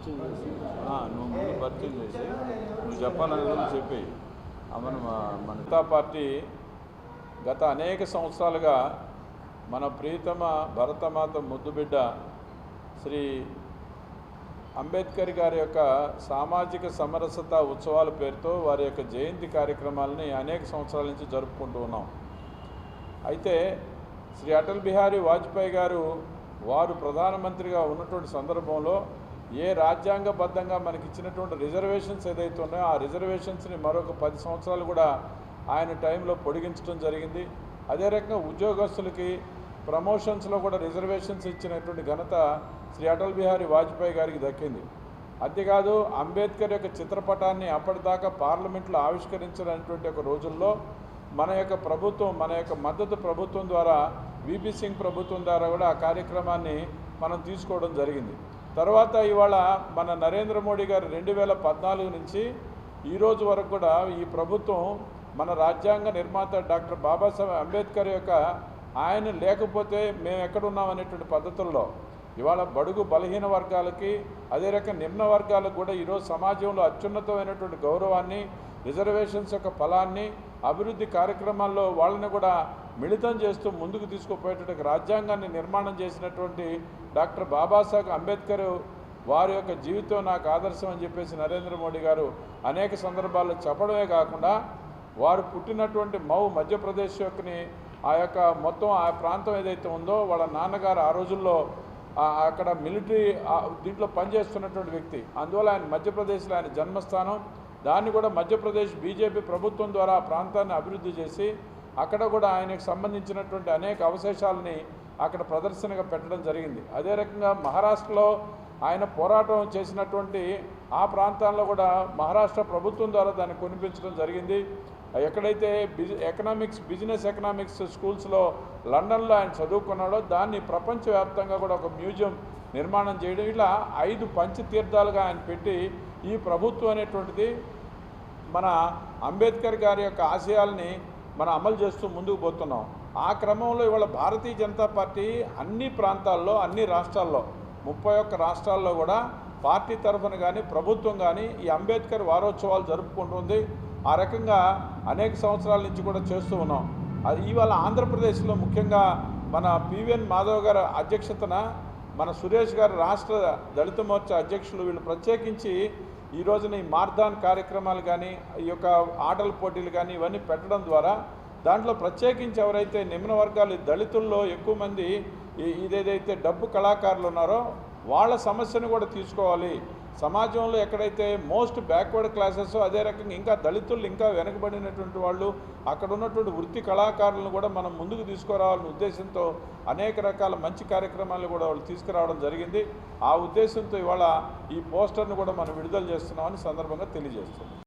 నువ్వు ముందు పరిచయం చేసి నువ్వు చెప్పాలనేది చెప్పి మన పార్టీ గత అనేక సంవత్సరాలుగా మన ప్రియతమ భరతమాత ముద్దుబిడ్డ శ్రీ అంబేద్కర్ గారి యొక్క సామాజిక సమరసత ఉత్సవాల పేరుతో వారి యొక్క జయంతి కార్యక్రమాలని అనేక సంవత్సరాల నుంచి జరుపుకుంటూ ఉన్నాం. అయితే శ్రీ అటల్ బిహారీ వాజ్పేయి గారు వారు ప్రధానమంత్రిగా ఉన్నటువంటి సందర్భంలో ఏ రాజ్యాంగబద్ధంగా మనకి ఇచ్చినటువంటి రిజర్వేషన్స్ ఏదైతే ఉన్నాయో ఆ రిజర్వేషన్స్ని మరొక 10 సంవత్సరాలు కూడా ఆయన టైంలో పొడిగించడం జరిగింది. అదే రకంగా ఉద్యోగస్తులకి ప్రమోషన్స్లో కూడా రిజర్వేషన్స్ ఇచ్చినటువంటి ఘనత శ్రీ అటల్ బిహారీ వాజ్పేయి గారికి దక్కింది. అంతేకాదు అంబేద్కర్ యొక్క చిత్రపటాన్ని అప్పటిదాకా పార్లమెంట్లో ఆవిష్కరించినటువంటి ఒక రోజుల్లో మన యొక్క ప్రభుత్వం, మన యొక్క మద్దతు ప్రభుత్వం ద్వారా విపి సింగ్ ప్రభుత్వం ద్వారా కూడా ఆ కార్యక్రమాన్ని మనం తీసుకోవడం జరిగింది. తర్వాత ఇవాళ మన నరేంద్ర మోడీ గారు 2014 నుంచి ఈరోజు వరకు కూడా ఈ ప్రభుత్వం మన రాజ్యాంగ నిర్మాత డాక్టర్ బాబాసాహెబ్ అంబేద్కర్ యొక్క ఆయన లేకపోతే మేము ఎక్కడున్నామనేటువంటి పద్ధతుల్లో ఇవాళ బడుగు బలహీన వర్గాలకి అదే రకంగా నిమ్న వర్గాలకు కూడా ఈరోజు సమాజంలో అత్యున్నతమైనటువంటి గౌరవాన్ని, రిజర్వేషన్స్ యొక్క ఫలాన్ని, అభివృద్ధి కార్యక్రమాల్లో వాళ్ళని కూడా మిళితం చేస్తూ ముందుకు తీసుకుపోయేటువంటి రాజ్యాంగాన్ని నిర్మాణం చేసినటువంటి డాక్టర్ బాబాసాహెబ్ అంబేద్కర్ వారి యొక్క జీవితం నాకు ఆదర్శం అని చెప్పేసి నరేంద్ర మోడీ గారు అనేక సందర్భాల్లో చెప్పడమే కాకుండా వారు పుట్టినటువంటి మధ్యప్రదేశ్ యొక్కని ఆ యొక్క మొత్తం ఆ ప్రాంతం ఏదైతే ఉందో వాళ్ళ నాన్నగారు ఆ రోజుల్లో అక్కడ మిలిటరీ దీంట్లో పనిచేస్తున్నటువంటి వ్యక్తి. అందువల్ల ఆయన మధ్యప్రదేశ్లో ఆయన జన్మస్థానం. దాన్ని కూడా మధ్యప్రదేశ్ బీజేపీ ప్రభుత్వం ద్వారా ఆ ప్రాంతాన్ని అభివృద్ధి చేసి అక్కడ కూడా ఆయనకు సంబంధించినటువంటి అనేక అవశేషాలని అక్కడ ప్రదర్శనగా పెట్టడం జరిగింది. అదే రకంగా మహారాష్ట్రలో ఆయన పోరాటం చేసినటువంటి ఆ ప్రాంతాల్లో కూడా మహారాష్ట్ర ప్రభుత్వం ద్వారా దాన్ని కొనిపించడం జరిగింది. ఎక్కడైతే బిజినెస్ ఎకనామిక్స్ స్కూల్స్లో లండన్లో ఆయన చదువుకున్నాడో దాన్ని ప్రపంచవ్యాప్తంగా కూడా ఒక మ్యూజియం నిర్మాణం చేయడం, ఇలా 5 పంచతీర్థాలుగా ఆయన పెట్టి ఈ ప్రభుత్వం అనేటువంటిది మన అంబేద్కర్ గారి యొక్క ఆశయాల్ని మనం అమలు చేస్తూ ముందుకు పోతున్నాం. ఆ క్రమంలో ఇవాళ భారతీయ జనతా పార్టీ అన్ని ప్రాంతాల్లో, అన్ని రాష్ట్రాల్లో 31 రాష్ట్రాల్లో కూడా పార్టీ తరఫున కానీ ప్రభుత్వం కానీ ఈ అంబేద్కర్ వారోత్సవాలు జరుపుకుంటుంది. ఆ రకంగా అనేక సంవత్సరాల నుంచి కూడా చేస్తూ ఉన్నాం. అది ఇవాళ ఆంధ్రప్రదేశ్లో ముఖ్యంగా మన పివిఎన్ మాధవ్ గారి అధ్యక్షతన మన సురేష్ గారు రాష్ట్ర దళిత మోర్చా అధ్యక్షులు వీళ్ళు ప్రత్యేకించి ఈ రోజున ఈ మార్దాన్ కార్యక్రమాలు కానీ ఈ యొక్క ఆటల పోటీలు కానీ ఇవన్నీ పెట్టడం ద్వారా దాంట్లో ప్రత్యేకించి ఎవరైతే నిమ్న వర్గాలు దళితుల్లో ఎక్కువ మంది ఇదేదైతే డబ్బు కళాకారులు ఉన్నారో వాళ్ళ సమస్యను కూడా తీసుకోవాలి. సమాజంలో ఎక్కడైతే మోస్ట్ బ్యాక్వర్డ్ క్లాసెస్ అదే రకంగా ఇంకా దళితులు ఇంకా వెనకబడినటువంటి వాళ్ళు అక్కడ ఉన్నటువంటి వృత్తి కళాకారులను కూడా మనం ముందుకు తీసుకురావాలనే ఉద్దేశంతో అనేక రకాల మంచి కార్యక్రమాలు కూడా వాళ్ళు తీసుకురావడం జరిగింది. ఆ ఉద్దేశంతో ఇవాళ ఈ పోస్టర్ను కూడా మనం విడుదల చేస్తున్నామని సందర్భంగా తెలియజేస్తున్నాం.